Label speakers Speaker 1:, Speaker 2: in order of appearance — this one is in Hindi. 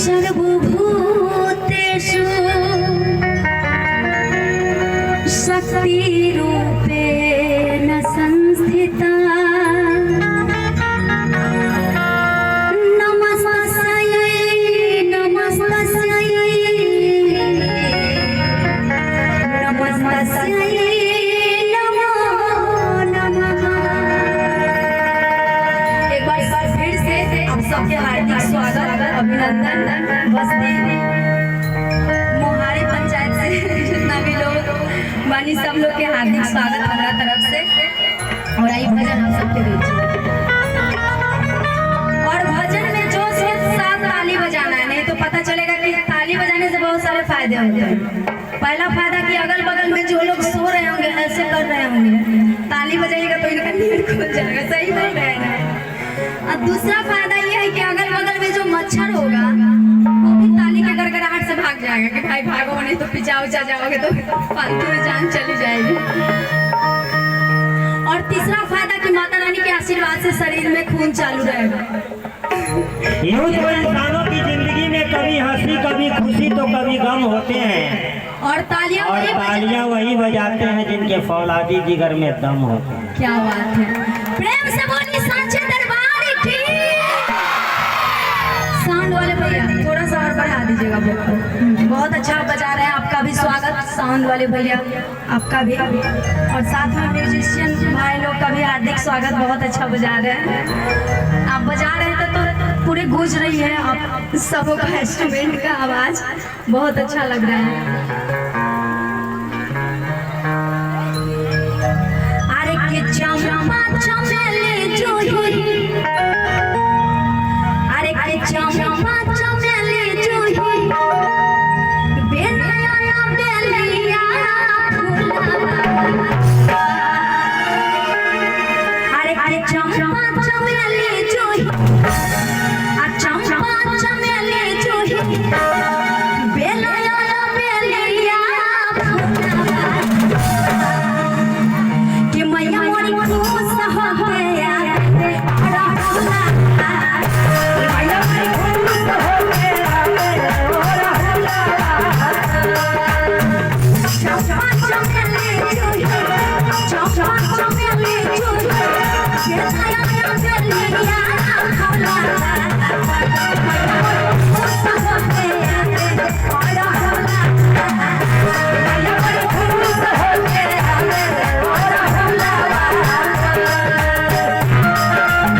Speaker 1: सर्वभूतेषु शक्तिरूपेण संस्थिता अभिनंदन। बस्ती मोहारी पंचायत से जितना भी लोग बानी सब लोग के हार्दिक स्वागत हमारा तरफ से। और आई भजन हम सबके बीच और भजन में जोश के साथ ताली बजाना है, नहीं तो पता चलेगा कि ताली बजाने से बहुत सारे फायदे होते हैं। पहला फायदा कि अगल बगल में जो लोग सो रहे होंगे ऐसे कर रहे होंगे, ताली बजाएगा तो इनका नींद खुल जाएगा। सही बोल रहे हैं। और दूसरा फायदा ये है कि अगल बगल में जो मच्छर होगा वो भी ताली के गड़गड़ाहट से भाग जाएगा कि भाई भागो, नहीं तो पिचा उचा जाओगे तो फालतू में जान चली जाएगी। और तीसरा फायदा कि माता रानी के आशीर्वाद से शरीर में खून चालू रहेगा।
Speaker 2: यूं तो इंसानों की जिंदगी में कभी हंसी कभी खुशी तो कभी गम होते हैं,
Speaker 1: और तालियां
Speaker 2: वही बजाते हैं जिनके फौलादी जिगर में दम होते हैं।
Speaker 1: क्या बात है, प्रेम से बोलिए सांचे दरबार की। साउंड वाले भैया थोड़ा सा और बढ़ा दीजिएगा। बहुत अच्छा बजा रहे हैं, आपका भी स्वागत। साउंड वाले भैया आपका भी, और साथ में म्यूजिशियन भाई लोग का भी हार्दिक स्वागत। बहुत अच्छा बजा रहे हैं, आप बजा रहे हैं तो पूरे गूंज रही है आप सबों का इंस्ट्रूमेंट का आवाज, बहुत अच्छा लग रहा है। अरे कि चंपा चमेली जो